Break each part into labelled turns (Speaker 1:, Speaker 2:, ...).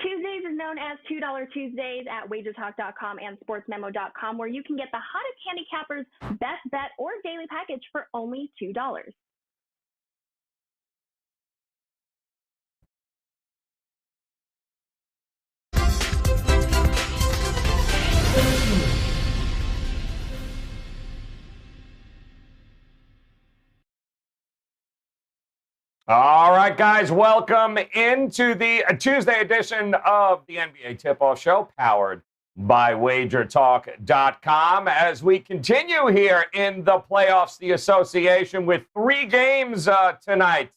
Speaker 1: Tuesdays is known as $2 Tuesdays at WagerTalk.com and SportsMemo.com, where you can get the hottest handicappers, best bet, or daily package for only $2.
Speaker 2: All right, guys, welcome into the Tuesday edition of the NBA Tip-Off Show, powered by WagerTalk.com. As we continue here in the playoffs, the association with 3 games tonight,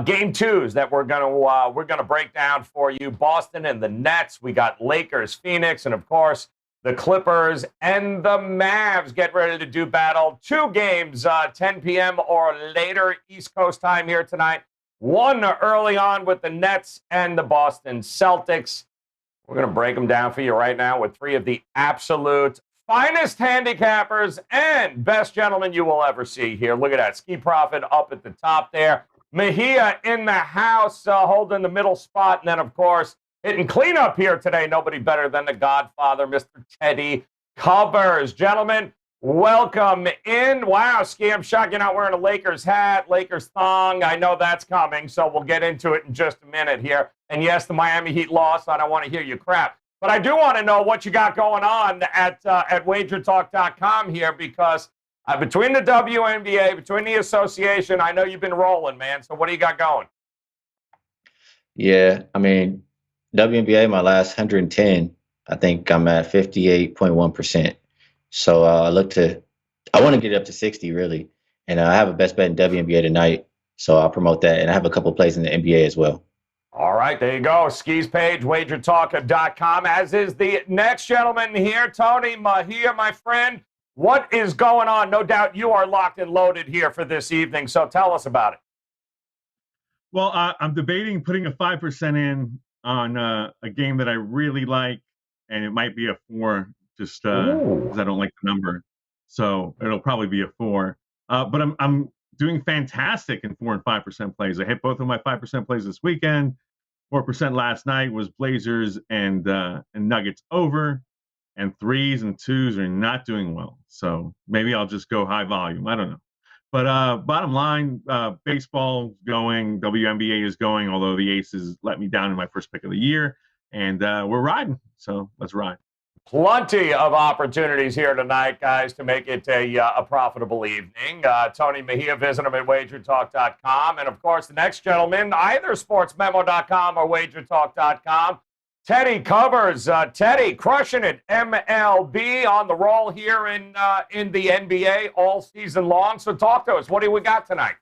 Speaker 2: game 2s that we're gonna break down for you. Boston and the Nets. We got Lakers, Phoenix, and of course the Clippers and the Mavs get ready to do battle. 2 games, 10 p.m. or later East Coast time here tonight. 1 early on with the Nets and the Boston Celtics. We're going to break them down for you right now with 3 of the absolute finest handicappers and best gentlemen you will ever see here. Look at that. Ski Profit up at the top there. Mejia in the house, holding the middle spot. And then, of course, hitting cleanup here today. Nobody better than the Godfather, Mr. Teddy Covers. Gentlemen, welcome in. Wow, Ski, I'm shocked you're not wearing a Lakers hat, Lakers thong. I know that's coming, so we'll get into it in just a minute here. And yes, the Miami Heat lost. I don't want to hear you crap. But I do want to know what you got going on at WagerTalk.com here, because between the WNBA, between the association, I know you've been rolling, man. So what do you got going?
Speaker 3: Yeah, I mean, WNBA, my last 110, I think I'm at 58.1%. So I want to get it up to 60, really. And I have a best bet in WNBA tonight, so I'll promote that. And I have a couple of plays in the NBA as well.
Speaker 2: All right, there you go. Ski's page, WagerTalk.com, as is the next gentleman here, Tony Mejia, my friend. What is going on? No doubt you are locked and loaded here for this evening, so tell us about it.
Speaker 4: Well, I'm debating putting a 5% in on a game that I really like, and it might be a 4, just because I don't like the number. So it'll probably be a 4. But I'm doing fantastic in 4 and 5% plays. I hit both of my 5% plays this weekend. 4% last night was Blazers and Nuggets over, and 3s and 2s are not doing well. So maybe I'll just go high volume. I don't know. But bottom line, baseball going, WNBA is going, although the Aces let me down in my first pick of the year. And we're riding, so let's ride.
Speaker 2: Plenty of opportunities here tonight, guys, to make it a profitable evening. Tony Mejia, visit him at WagerTalk.com. And, of course, the next gentleman, either SportsMemo.com or WagerTalk.com, Teddy Covers. Teddy, crushing it. MLB on the roll here in the NBA all season long. So talk to us. What do we got tonight?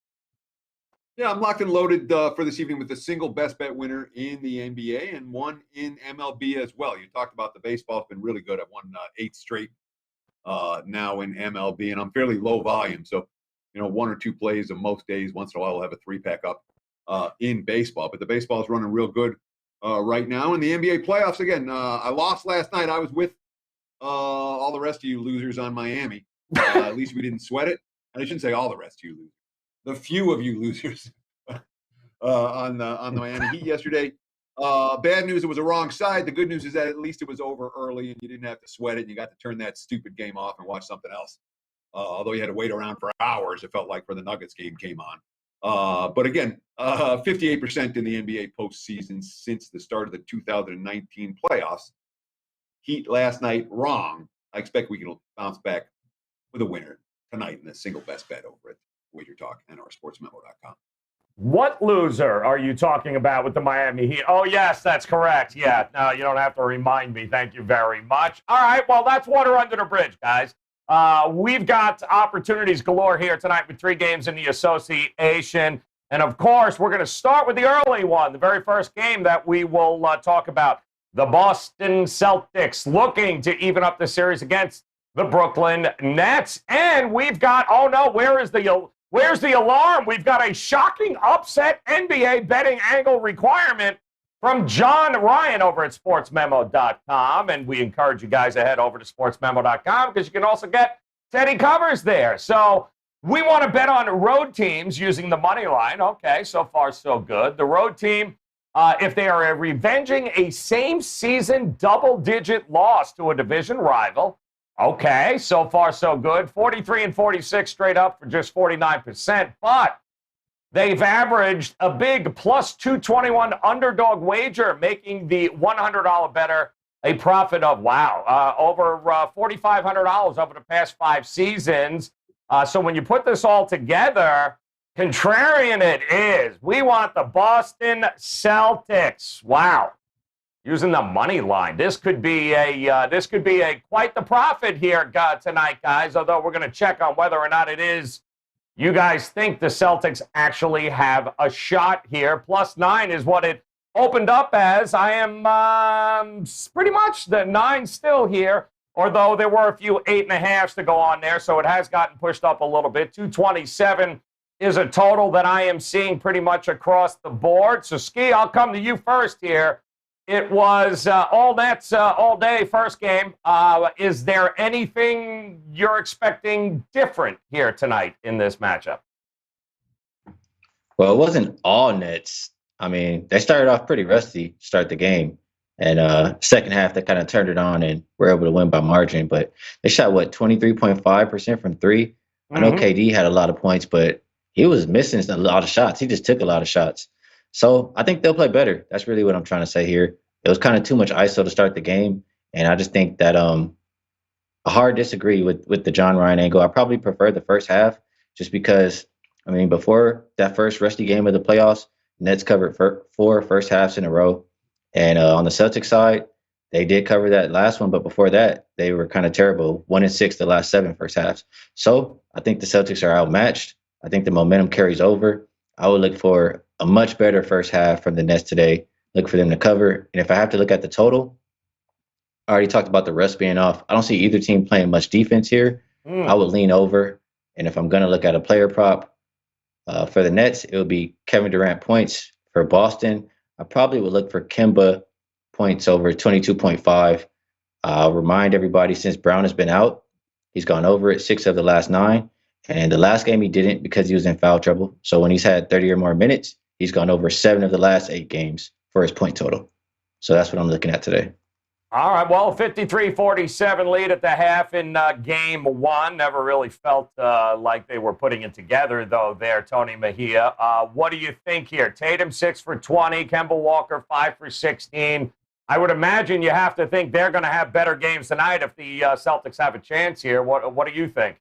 Speaker 5: Yeah, I'm locked and loaded for this evening with the single best bet winner in the NBA and one in MLB as well. You talked about the baseball. It's been really good. I've won 8 straight now in MLB, and I'm fairly low volume. So, 1 or 2 plays of most days. Once in a while, I'll have a 3-pack up in baseball. But the baseball is running real good right now. In the NBA playoffs, again, I lost last night. I was with all the rest of you losers on Miami. At least we didn't sweat it. And I shouldn't say all the rest of you losers. The few of you losers on the Miami Heat yesterday. Bad news, it was a wrong side. The good news is that at least it was over early and you didn't have to sweat it and you got to turn that stupid game off and watch something else. Although you had to wait around for hours, it felt like, for the Nuggets game came on. But again, 58% in the NBA postseason since the start of the 2019 playoffs. Heat last night, wrong. I expect we can bounce back with a winner tonight in the single best bet over it. WagerTalk and our SportsMemo.com.
Speaker 2: What loser are you talking about with the Miami Heat? Oh, yes, that's correct. Yeah, no, you don't have to remind me. Thank you very much. All right, well, that's water under the bridge, guys. We've got opportunities galore here tonight with 3 games in the association. And, of course, we're going to start with the early one, the very first game that we will talk about. The Boston Celtics looking to even up the series against the Brooklyn Nets. And we've got, oh, no, where's the alarm? We've got a shocking upset NBA betting angle requirement from John Ryan over at SportsMemo.com. And we encourage you guys to head over to SportsMemo.com because you can also get Teddy Covers there. So we want to bet on road teams using the money line. Okay, so far so good. The road team if they are revenging a same-season double-digit loss to a division rival. Okay, so far so good. 43 and 46 straight up for just 49%, but they've averaged a big plus 221 underdog wager, making the $100 better a profit of, over $4,500 over the past 5 seasons. So when you put this all together, contrarian it is. We want the Boston Celtics. Wow. Using the money line. This could be a quite the profit here tonight, guys, although we're going to check on whether or not it is. You guys think the Celtics actually have a shot here. +9 is what it opened up as. I am pretty much the 9 still here, although there were a few 8.5s to go on there, so it has gotten pushed up a little bit. 227 is a total that I am seeing pretty much across the board. So, Ski, I'll come to you first here. It was all Nets all day first game. Is there anything you're expecting different here tonight in this matchup?
Speaker 3: Well, it wasn't all Nets. I mean, they started off pretty rusty to start the game. And second half, they kind of turned it on and were able to win by margin. But they shot, 23.5% from three? Mm-hmm. I know KD had a lot of points, but he was missing a lot of shots. He just took a lot of shots. So I think they'll play better. That's really what I'm trying to say here. It was kind of too much ISO to start the game. And I just think that a hard disagree with the John Ryan angle. I probably prefer the first half just because, I mean, before that first rusty game of the playoffs, Nets covered 4 first halves in a row. And on the Celtics side, they did cover that last one. But before that, they were kind of terrible. 1-6 the last 7 first halves. So I think the Celtics are outmatched. I think the momentum carries over. I would look for a much better first half from the Nets today. Look for them to cover. And if I have to look at the total, I already talked about the rest being off. I don't see either team playing much defense here. I would lean over. And if I'm going to look at a player prop for the Nets, it would be Kevin Durant points. For Boston, I probably would look for Kemba points over 22.5. I'll remind everybody, since Brown has been out, he's gone over it 6 of the last 9. And the last game he didn't because he was in foul trouble. So when he's had 30 or more minutes, he's gone over 7 of the last 8 games for his point total. So that's what I'm looking at today.
Speaker 2: All right, well, 53-47 lead at the half in game 1. Never really felt like they were putting it together, though, there, Tony Mejia. What do you think here? Tatum 6 for 20, Kemba Walker 5 for 16. I would imagine you have to think they're going to have better games tonight if the Celtics have a chance here. What do you think?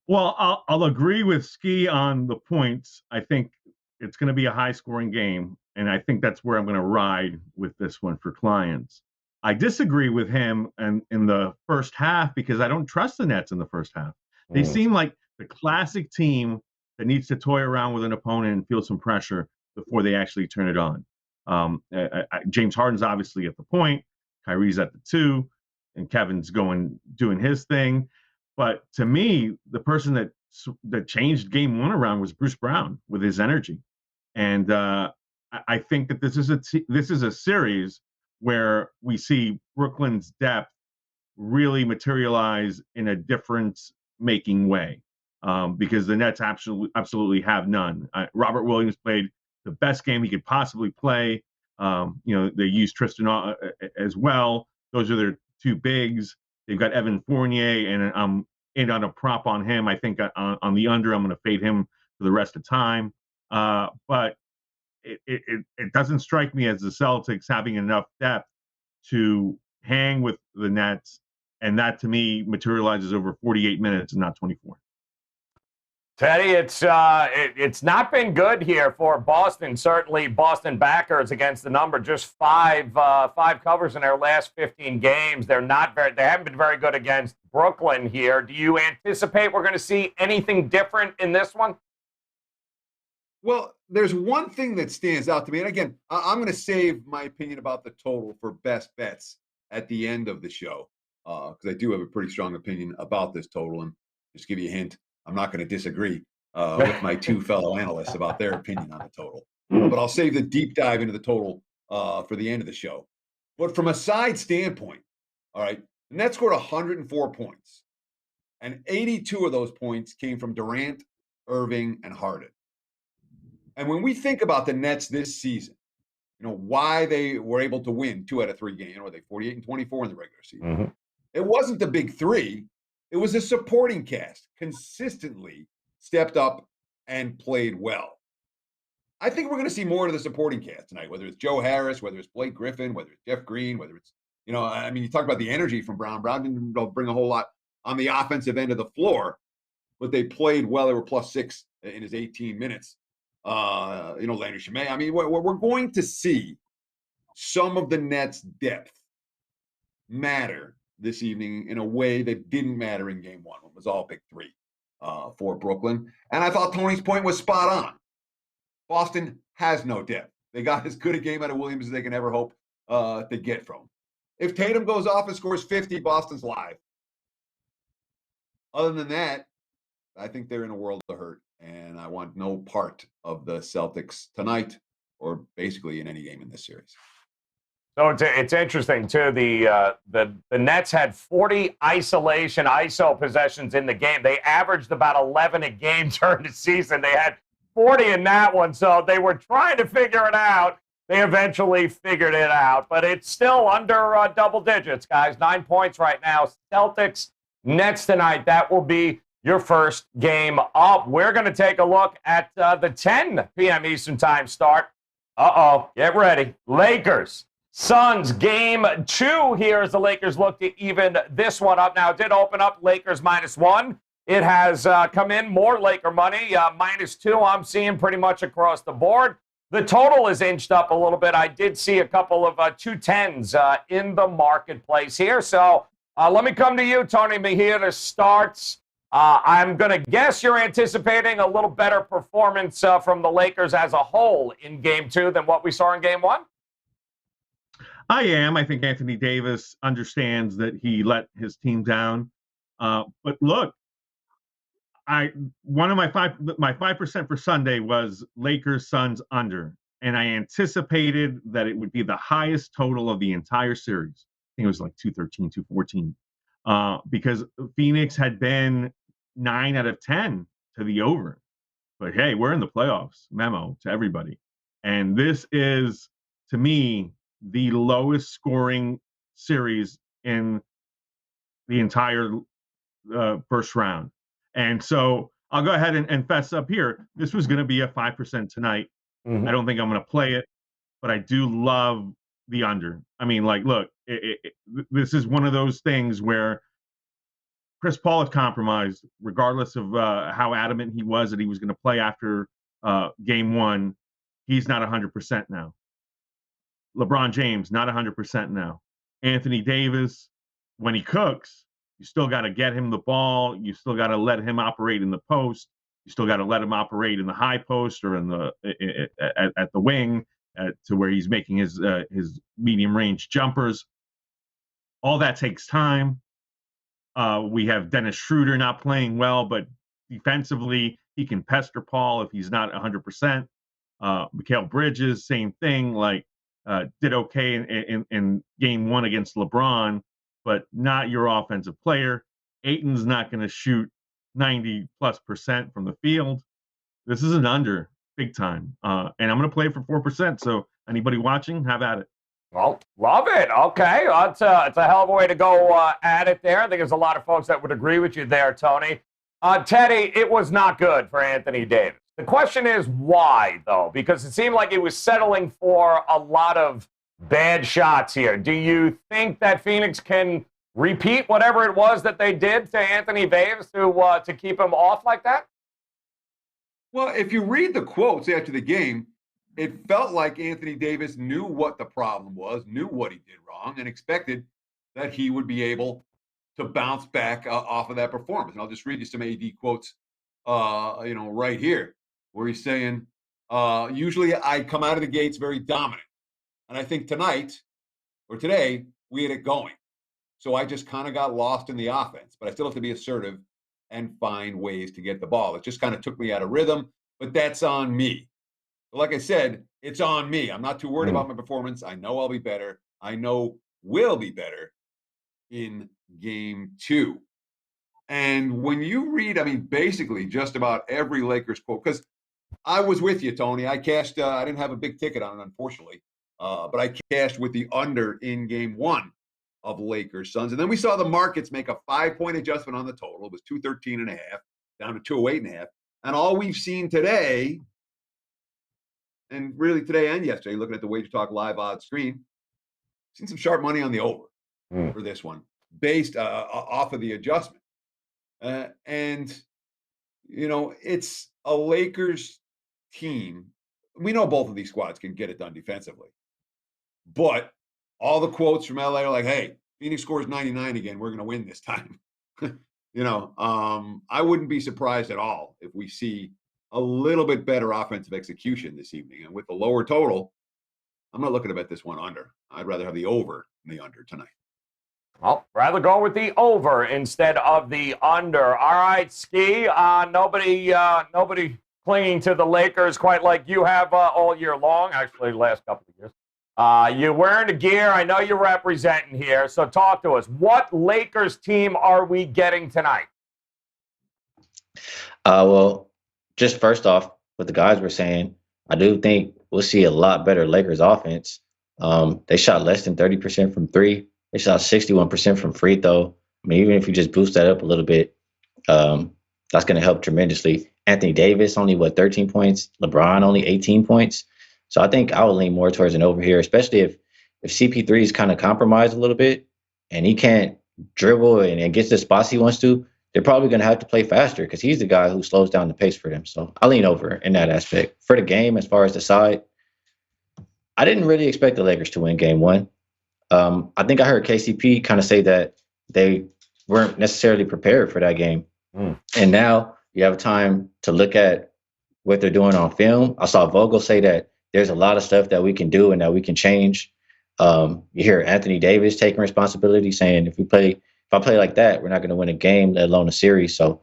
Speaker 4: Well, I'll agree with Ski on the points. I think it's going to be a high-scoring game, and I think that's where I'm going to ride with this one for clients. I disagree with him in the first half because I don't trust the Nets in the first half. They seem like the classic team that needs to toy around with an opponent and feel some pressure before they actually turn it on. James Harden's obviously at the point, Kyrie's at the 2, and Kevin's doing his thing. But to me, the person that changed game 1 around was Bruce Brown with his energy. And I think that this is a series where we see Brooklyn's depth really materialize in a difference-making way because the Nets absolutely have none. Robert Williams played the best game he could possibly play. They used Tristan as well. Those are their 2 bigs. They've got Evan Fournier, and I'm in on a prop on him. I think on the under, I'm going to fade him for the rest of time. But it doesn't strike me as the Celtics having enough depth to hang with the Nets, and that to me materializes over 48 minutes and not 24.
Speaker 2: Teddy, it's not been good here for Boston. Certainly, Boston backers against the number. Just five covers in their last 15 games. They haven't been very good against Brooklyn here. Do you anticipate we're going to see anything different in this one?
Speaker 5: Well, there's one thing that stands out to me, and again, I'm going to save my opinion about the total for best bets at the end of the show because I do have a pretty strong opinion about this total. And just give you a hint. I'm not going to disagree with my 2 fellow analysts about their opinion on the total. But I'll save the deep dive into the total for the end of the show. But from a side standpoint, all right, the Nets scored 104 points. And 82 of those points came from Durant, Irving, and Harden. And when we think about the Nets this season, why they were able to win 2 out of 3 games, or they 48-24 in the regular season.
Speaker 2: Mm-hmm.
Speaker 5: It wasn't the big three. It was a supporting cast consistently stepped up and played well. I think we're going to see more of the supporting cast tonight, whether it's Joe Harris, whether it's Blake Griffin, whether it's Jeff Green, whether it's, you talk about the energy from Brown. Brown didn't bring a whole lot on the offensive end of the floor, but they played well. They were +6 in his 18 minutes. Landry Shamet. I mean, we're going to see some of the Nets' depth matter this evening in a way that didn't matter in game one. It was all big three for Brooklyn. And I thought Tony's point was spot on. Boston has no depth. They got as good a game out of Williams as they can ever hope to get from him. If Tatum goes off and scores 50, Boston's live. Other than that, I think they're in a world of hurt, and I want no part of the Celtics tonight or basically in any game in this series.
Speaker 2: So it's interesting, too. The Nets had 40 ISO possessions in the game. They averaged about 11 a game during the season. They had 40 in that one, so they were trying to figure it out. They eventually figured it out, but it's still under double digits, guys. 9 points right now. Celtics, Nets tonight. That will be your first game up. We're going to take a look at the 10 p.m. Eastern Time start. Get ready. Lakers, Suns, game 2 here as the Lakers look to even this one up. Now, it did open up Lakers -1. It has come in more Laker money, -2 I'm seeing pretty much across the board. The total is inched up a little bit. I did see a couple of 210s in the marketplace here. So let me come to you, Tony Mejia, to start. I'm going to guess you're anticipating a little better performance from the Lakers as a whole in game 2 than what we saw in game 1?
Speaker 4: I am. I think Anthony Davis understands that he let his team down. But look, one of my 5% for Sunday was Lakers Suns under, and I anticipated that it would be the highest total of the entire series. I think it was like 213, 214, because Phoenix had been 9 out of 10 to the over. But hey, we're in the playoffs. Memo to everybody, and this is, to me, the lowest scoring series in the entire first round. And so I'll go ahead and fess up here. This was going to be a 5% tonight. Mm-hmm. I don't think I'm going to play it, but I do love the under. I mean, look, this is one of those things where Chris Paul had compromised, regardless of how adamant he was that he was going to play after game 1. He's not 100% now. LeBron James, not 100% now. Anthony Davis, when he cooks, you still got to get him the ball. You still got to let him operate in the post. You still got to let him operate in the high post or in the at the wing to where he's making his medium range jumpers. All that takes time. We have Dennis Schroeder not playing well, but defensively he can pester Paul if he's not 100%. Mikal Bridges, same thing. Did okay in game 1 against LeBron, but not your offensive player. Ayton's not going to shoot 90+% from the field. This is an under, big time. And I'm going to play for 4%. So anybody watching, have at it.
Speaker 2: Well, love it. Okay. It's a hell of a way to go at it there. I think there's a lot of folks that would agree with you there, Tony. Teddy, it was not good for Anthony Davis. The question is why, though? Because it seemed like he was settling for a lot of bad shots here. Do you think that Phoenix can repeat whatever it was that they did to Anthony Davis to keep him off like that?
Speaker 5: Well, if you read the quotes after the game, it felt like Anthony Davis knew what the problem was, knew what he did wrong, and expected that he would be able to bounce back off of that performance. And I'll just read you some AD quotes, right here, where he's saying, usually I come out of the gates very dominant. And I think tonight or today, we had it going. So I just kind of got lost in the offense, but I still have to be assertive and find ways to get the ball. It just kind of took me out of rhythm, but that's on me. But like I said, it's on me. I'm not too worried about my performance. I know I'll be better. I know we'll be better in game 2. And when you read, basically just about every Lakers quote, because I was with you, Tony. I cashed. I didn't have a big ticket on it, unfortunately, but I cashed with the under in Game 1 of Lakers Suns, and then we saw the markets make a 5-point adjustment on the total. It was 213.5 down to 208.5, and all we've seen today, and really today and yesterday, looking at the Wager Talk live odds screen, seen some sharp money on the over for this one, based off of the adjustment, and it's a Lakers team. We know both of these squads can get it done defensively, but all the quotes from LA are like, "Hey, Phoenix scores 99 again. We're going to win this time." I wouldn't be surprised at all if we see a little bit better offensive execution this evening. And with the lower total, I'm not looking to bet this one under. I'd rather have the over than the under tonight.
Speaker 2: Well, rather go with the over instead of the under. All right, Ski. Nobody clinging to the Lakers quite like you have all year long. Actually, the last couple of years. You're wearing the gear. I know you're representing here. So talk to us. What Lakers team are we getting tonight?
Speaker 3: Well, just first off, what the guys were saying, I do think we'll see a lot better Lakers offense. They shot less than 30% from three. They shot 61% from free throw. I mean, even if you just boost that up a little bit, that's going to help tremendously. Anthony Davis only 13 points. LeBron only 18 points. So I think I would lean more towards an over here, especially if CP3 is kind of compromised a little bit and he can't dribble and gets the spots he wants to. They're probably going to have to play faster because he's the guy who slows down the pace for them. So I lean over in that aspect. For the game, as far as the side, I didn't really expect the Lakers to win Game 1. I think I heard KCP kind of say that they weren't necessarily prepared for that game. And now you have time to look at what they're doing on film. I saw Vogel say that there's a lot of stuff that we can do and that we can change. You hear Anthony Davis taking responsibility, saying if I play like that, we're not going to win a game, let alone a series. So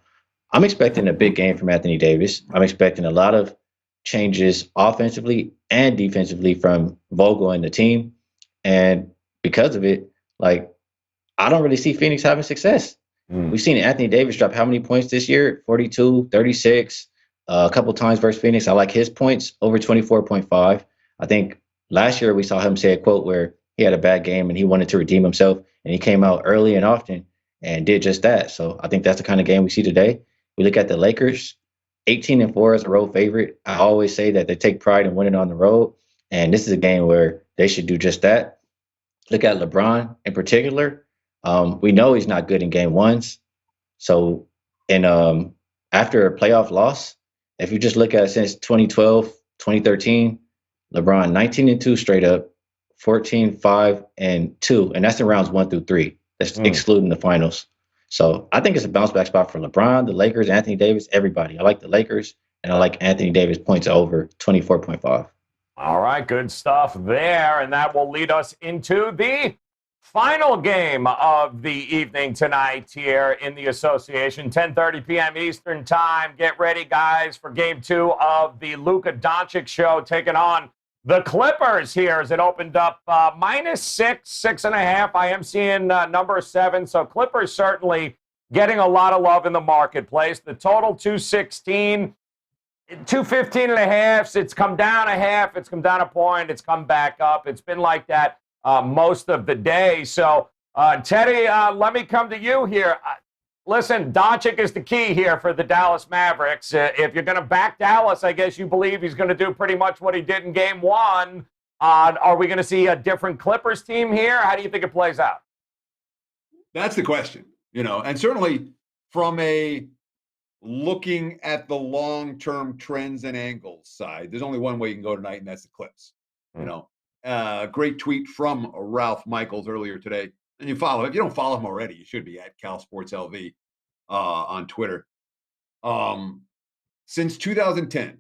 Speaker 3: I'm expecting a big game from Anthony Davis. I'm expecting a lot of changes offensively and defensively from Vogel and the team. And because of it, I don't really see Phoenix having success. We've seen Anthony Davis drop how many points this year? 42, 36, a couple times versus Phoenix. I like his points over 24.5. I think last year we saw him say a quote where he had a bad game and he wanted to redeem himself, and he came out early and often and did just that. So I think that's the kind of game we see today. We look at the Lakers, 18-4 as a road favorite. I always say that they take pride in winning on the road, and this is a game where they should do just that. Look at LeBron in particular. We know he's not good in Game 1s. So after a playoff loss, if you just look at it since 2012, 2013, LeBron 19-2 straight up, 14-5-2, and that's in rounds 1 through 3. That's excluding the finals. So I think it's a bounce back spot for LeBron, the Lakers, Anthony Davis, everybody. I like the Lakers, and I like Anthony Davis points over 24.5.
Speaker 2: All right, good stuff there, and that will lead us into the final game of the evening tonight here in the association, 10:30 p.m. Eastern Time. Get ready, guys, for Game 2 of the Luka Doncic show, taking on the Clippers here as it opened up -6, 6.5. I am seeing number 7, so Clippers certainly getting a lot of love in the marketplace. The total 216. 215.5. It's come down a half. It's come down a point. It's come back up. It's been like that most of the day. So, Teddy, let me come to you here. Listen, Doncic is the key here for the Dallas Mavericks. If you're going to back Dallas, I guess you believe he's going to do pretty much what he did in Game 1. Are we going to see a different Clippers team here? How do you think it plays out?
Speaker 5: That's the question, and certainly from a looking at the long-term trends and angles side, there's only one way you can go tonight, and that's the Clips. Great tweet from Ralph Michaels earlier today. And you follow him. If you don't follow him already, you should be at CalSportsLV on Twitter. Since 2010,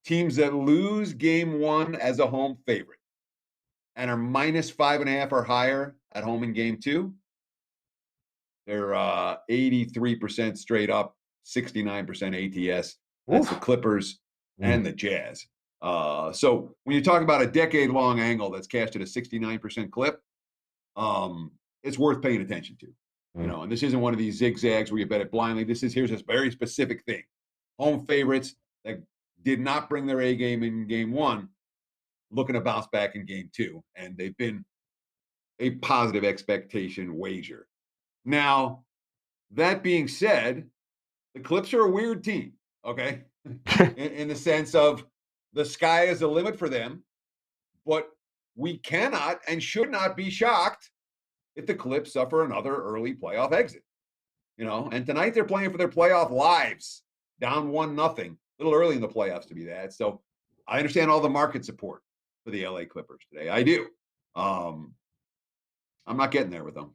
Speaker 5: teams that lose Game 1 as a home favorite and are -5.5 or higher at home in Game 2, they're 83% straight up, 69% ATS. That's the Clippers and the Jazz. So when you talk about a decade-long angle that's cashed at a 69% clip, it's worth paying attention to. And this isn't one of these zigzags where you bet it blindly. Here's this very specific thing. Home favorites that did not bring their A game in game one, looking to bounce back in game two. And they've been a positive expectation wager. Now, that being said, the Clips are a weird team, okay? in the sense of the sky is the limit for them, but we cannot and should not be shocked if the Clips suffer another early playoff exit. And tonight they're playing for their playoff lives, down 1-0, a little early in the playoffs to be that. So I understand all the market support for the LA Clippers today. I do. I'm not getting there with them.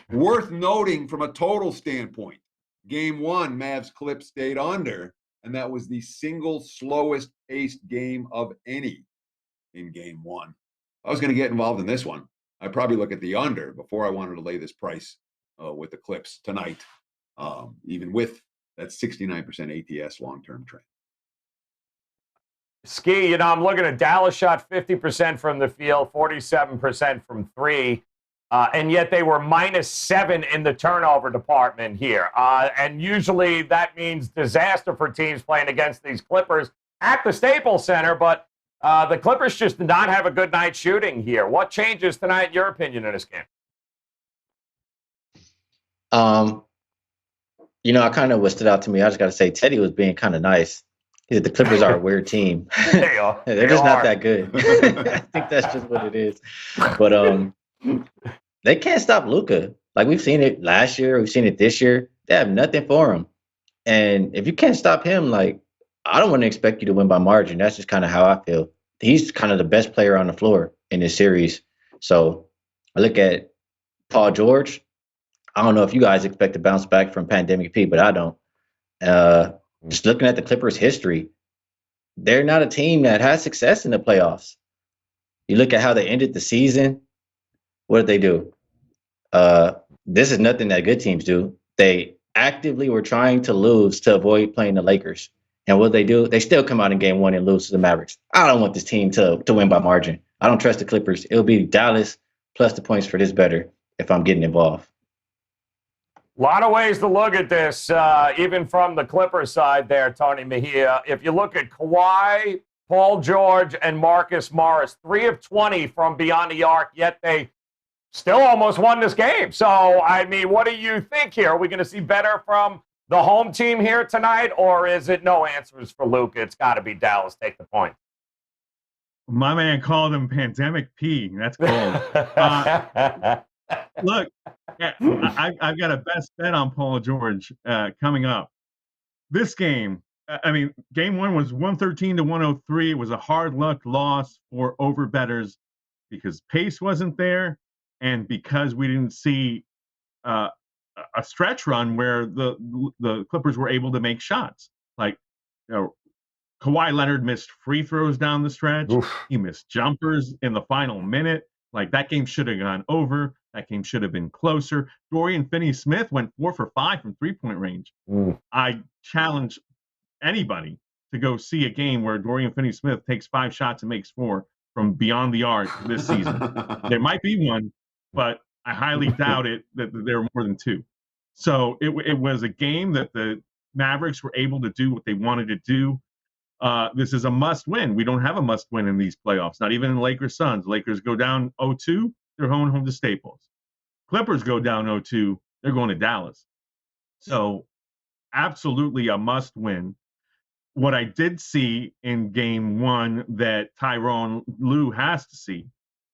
Speaker 5: Worth noting from a total standpoint, game one, Mavs Clips stayed under, and that was the single slowest paced game of any in game one. If I was going to get involved in this one, I'd probably look at the under before I wanted to lay this price with the Clips tonight, even with that 69% ATS long-term trend.
Speaker 2: Ski, I'm looking at Dallas shot 50% from the field, 47% from three, and yet they were -7 in the turnover department here. And usually that means disaster for teams playing against these Clippers at the Staples Center, but the Clippers just did not have a good night shooting here. What changes tonight, in your opinion, in this game?
Speaker 3: I kind of what stood out to me, I just got to say, Teddy was being kind of nice. The Clippers are a weird team.
Speaker 2: They are.
Speaker 3: They're just not that good. I think that's just what it is. But they can't stop Luka. Like, we've seen it last year, we've seen it this year. They have nothing for him. And if you can't stop him, like, I don't want to expect you to win by margin. That's just kind of how I feel. He's kind of the best player on the floor in this series. So I look at Paul George. I don't know if you guys expect to bounce back from Pandemic P, but I don't. Just looking at the Clippers' history, they're not a team that has success in the playoffs. You look at how they ended the season. What did they do? This is nothing that good teams do. They actively were trying to lose to avoid playing the Lakers. And what they do? They still come out in game one and lose to the Mavericks. I don't want this team to win by margin. I don't trust the Clippers. It'll be Dallas plus the points for this better if I'm getting involved.
Speaker 2: A lot of ways to look at this, even from the Clippers side there, Tony Mejia. If you look at Kawhi, Paul George, and Marcus Morris, 3 of 20 from beyond the arc, yet they still almost won this game. So, I mean, what do you think here? Are we going to see better from the home team here tonight, or is it no answers for Luka? It's got to be Dallas. Take the point.
Speaker 4: My man called him Pandemic P. That's cool. Look, I've got a best bet on Paul George coming up. This game, game one was 113-103. It was a hard luck loss for overbetters because pace wasn't there and because we didn't see a stretch run where the Clippers were able to make shots. Like, Kawhi Leonard missed free throws down the stretch. Oof. He missed jumpers in the final minute. Like, that game should have gone over. That game should have been closer. Dorian Finney-Smith went 4 for 5 from three-point range. I challenge anybody to go see a game where Dorian Finney-Smith takes 5 shots and makes 4 from beyond the arc this season. There might be one, but I highly doubt it that there are more than 2. So it was a game that the Mavericks were able to do what they wanted to do. This is a must-win. We don't have a must-win in these playoffs, not even in Lakers Suns. Lakers go down 0-2, they're going home to Staples. Clippers go down 0-2, they're going to Dallas. So absolutely a must-win. What I did see in game one that Tyronn Lue has to see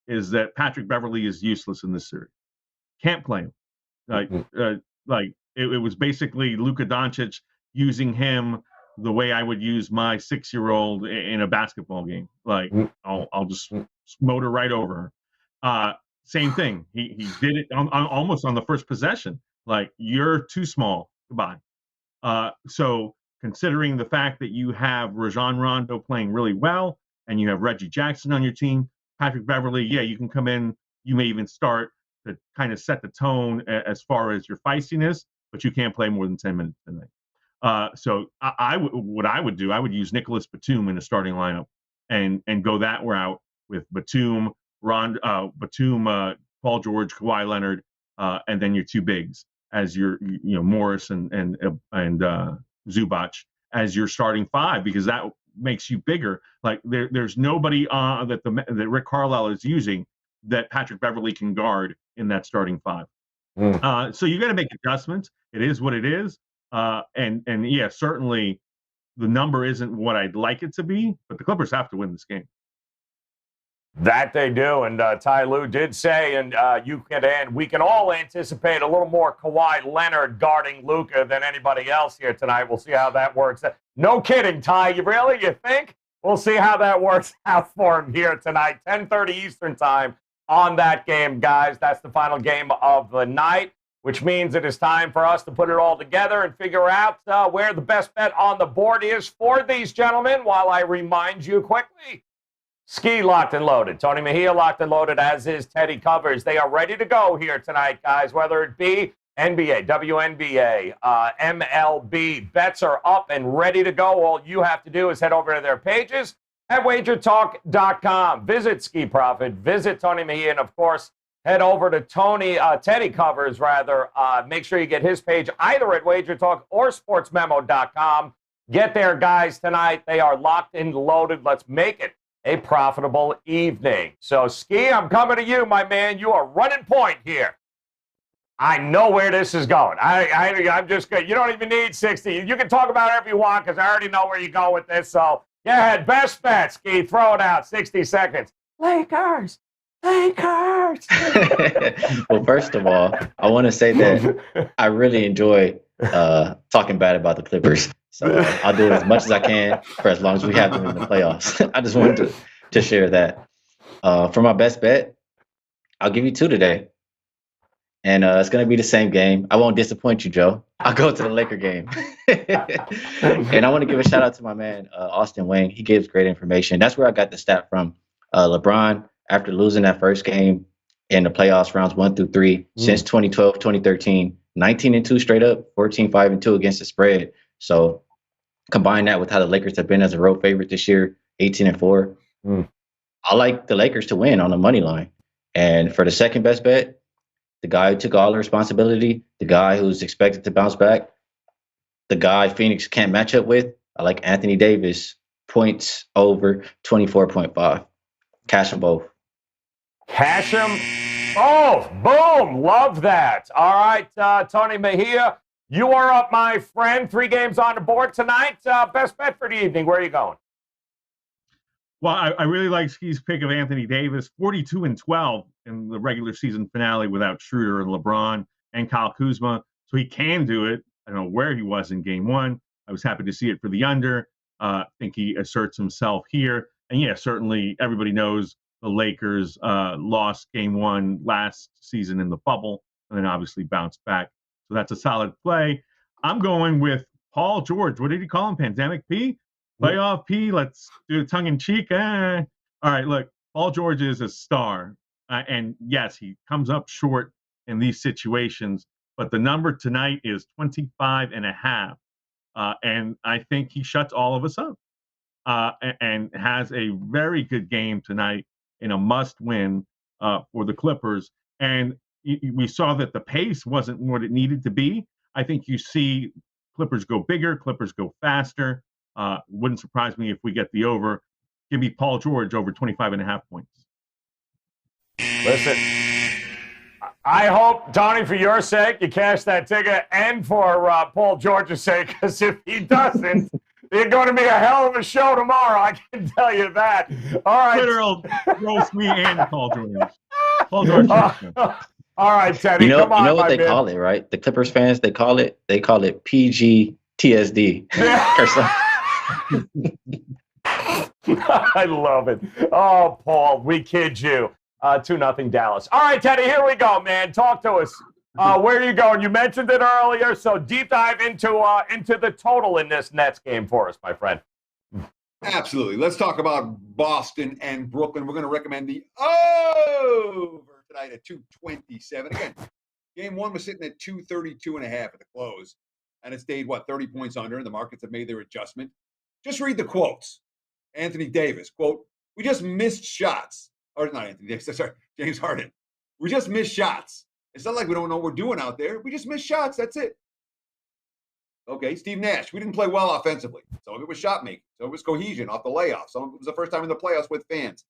Speaker 4: is that Patrick Beverley is useless in this series. Can't play him. It was basically Luka Doncic using him the way I would use my 6-year-old in a basketball game. Like, I'll just motor right over her. Same thing. He did it almost on the first possession. Like, you're too small. Goodbye. So considering the fact that you have Rajon Rondo playing really well and you have Reggie Jackson on your team, Patrick Beverley, yeah, you can come in. You may even start to kind of set the tone as far as your feistiness, but you can't play more than 10 minutes tonight. So what I would do, I would use Nicholas Batum in the starting lineup and go that route with Batum, Paul George, Kawhi Leonard, and then your 2 bigs as your Morris and Zubac as your starting five, because that makes you bigger. Like there's nobody that Rick Carlisle is using that Patrick Beverley can guard in that starting five. So you got to make adjustments. It is what it is. And yeah, certainly the number isn't what I'd like it to be, but the Clippers have to win this game.
Speaker 2: That they do, and Ty Lue did say, and we can all anticipate a little more Kawhi Leonard guarding Luka than anybody else here tonight. We'll see how that works. No kidding, Ty. You think? We'll see how that works out for him here tonight. 10:30 Eastern time on that game, guys. That's the final game of the night, which means it is time for us to put it all together and figure out where the best bet on the board is for these gentlemen. While I remind you quickly, Ski locked and loaded. Tony Mejia locked and loaded, as is Teddy Covers. They are ready to go here tonight, guys, whether it be NBA, WNBA, MLB. Bets are up and ready to go. All you have to do is head over to their pages at WagerTalk.com. Visit Ski Profit, visit Tony Mejia, and, of course, head over to Teddy Covers, rather. Make sure you get his page either at WagerTalk or SportsMemo.com. Get there, guys, tonight. They are locked and loaded. Let's make it a profitable evening. So, Ski, I'm coming to you, my man. You are running point here. I know where this is going. I'm just good. You don't even need 60. You can talk about whatever you want because I already know where you go with this. So, go ahead. Best bet, Ski. Throw it out. 60 seconds. Lakers. Lakers.
Speaker 3: Well, first of all, I want to say that I really enjoy talking bad about the Clippers. So I'll do it as much as I can for as long as we have them in the playoffs. I just wanted to share that. For my best bet, I'll give you two today. And it's going to be the same game. I won't disappoint you, Joe. I'll go to the Laker game. And I want to give a shout out to my man, Austin Wayne. He gives great information. That's where I got the stat from. LeBron, after losing that first game in the playoffs rounds 1 through 3, since 2012, 2013, 19-2 straight up, 14-5-2 against the spread. So combine that with how the Lakers have been as a road favorite this year, 18-4. I like the Lakers to win on the money line. And for the second best bet, the guy who took all the responsibility, the guy who's expected to bounce back, the guy Phoenix can't match up with, I like Anthony Davis, points over 24.5. Cash them both.
Speaker 2: Cash them. Oh, boom. Love that. All right, Tony Mejia, you are up, my friend. 3 games on the board tonight. Best bet for the evening. Where are you going?
Speaker 4: Well, I really like Ski's pick of Anthony Davis, 42-12 in the regular season finale without Schroeder and LeBron and Kyle Kuzma. So he can do it. I don't know where he was in game 1. I was happy to see it for the under. I think he asserts himself here. And yeah, certainly everybody knows the Lakers lost game 1 last season in the bubble and then obviously bounced back. So that's a solid play. I'm going with Paul George. What did he call him? Pandemic P? Playoff P? Let's do it tongue-in-cheek. All right, look, Paul George is a star. And yes, he comes up short in these situations. But the number tonight is 25.5. And I think he shuts all of us up and has a very good game tonight in a must-win for the Clippers. And we saw that the pace wasn't what it needed to be. I think you see Clippers go bigger, Clippers go faster. Wouldn't surprise me if we get the over. Give me Paul George over 25.5 points.
Speaker 2: Listen, I hope, Tony, for your sake, you cash that ticket, and for Paul George's sake, because if he doesn't, it's going to be a hell of a show tomorrow. I can tell you that. All right.
Speaker 4: Literal roast me and Paul George. Paul George.
Speaker 2: All right, Teddy.
Speaker 3: Come on, you know what they
Speaker 2: man.
Speaker 3: call it, right? The Clippers fans, they call it PGTSD.
Speaker 2: I love it. Oh, Paul, we kid you. 2-0 Dallas. All right, Teddy, here we go, man. Talk to us. Where are you going? You mentioned it earlier, so deep dive into the total in this Nets game for us, my friend.
Speaker 5: Absolutely. Let's talk about Boston and Brooklyn. We're going to recommend the over tonight at 227. Again, game 1 was sitting at 232.5 at the close, and it stayed, 30 points under, and the markets have made their adjustment. Just read the quotes. Anthony Davis, quote, "We just missed shots." Or not Anthony Davis, sorry, James Harden. "We just missed shots. It's not like we don't know what we're doing out there. We just missed shots. That's it." Okay, Steve Nash. We didn't play well offensively. Some of it was shot making. Some of it was cohesion off the layoff. Some of it was the first time in the playoffs with fans.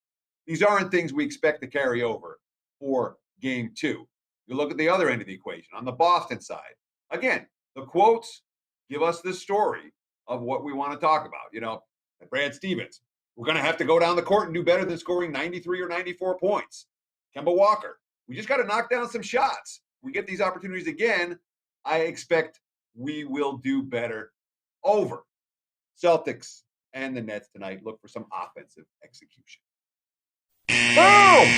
Speaker 5: These aren't things we expect to carry over for game 2. You look at the other end of the equation on the Boston side. Again, the quotes give us the story of what we want to talk about. You know, Brad Stevens, we're going to have to go down the court and do better than scoring 93 or 94 points. Kemba Walker, we just got to knock down some shots. We get these opportunities again, I expect we will do better. Over. Celtics and the Nets tonight. Look for some offensive execution.
Speaker 2: Boom!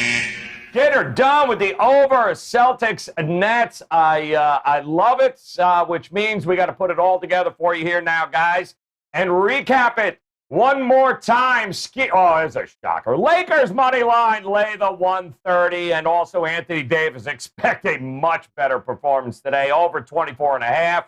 Speaker 2: Get her done with the over. Celtics Nets. I love it, which means we got to put it all together for you here now, guys, and recap it one more time. Oh, it's a shocker. Lakers money line, lay the 130, and also Anthony Davis. Expect a much better performance today. Over 24.5.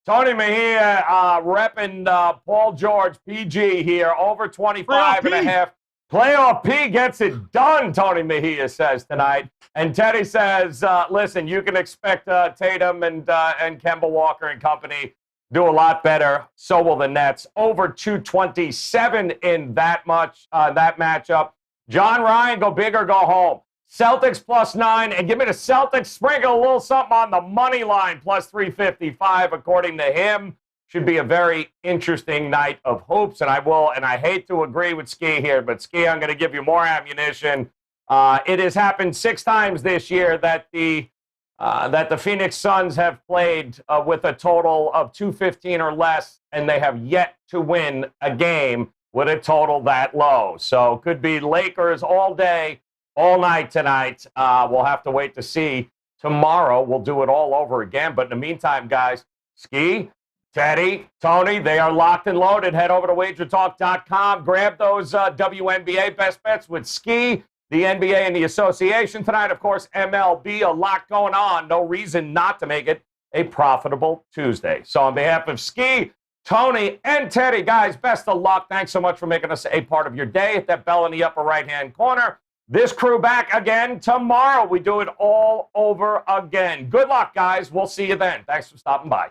Speaker 2: Tony Mejia repping Paul George, PG here. Over 25.5. Playoff P gets it done, Tony Mejia says tonight. And Teddy says, listen, you can expect Tatum and Kemba Walker and company do a lot better. So will the Nets. Over 227 in that matchup. John Ryan, go big or go home. Celtics +9, and give me the Celtics. Sprinkle a little something on the money line, +355, according to him. Should be a very interesting night of hoops, and I hate to agree with Ski here, but Ski, I'm going to give you more ammunition. It has happened 6 times this year that the Phoenix Suns have played with a total of 215 or less, and they have yet to win a game with a total that low. So could be Lakers all day, all night tonight. We'll have to wait to see. Tomorrow we'll do it all over again. But in the meantime, guys, Ski, Teddy, Tony, they are locked and loaded. Head over to WagerTalk.com. Grab those WNBA best bets with Ski, the NBA, and the association tonight. Of course, MLB, a lot going on. No reason not to make it a profitable Tuesday. So on behalf of Ski, Tony, and Teddy, guys, best of luck. Thanks so much for making us a part of your day. Hit that bell in the upper right-hand corner. This crew back again tomorrow. We do it all over again. Good luck, guys. We'll see you then. Thanks for stopping by.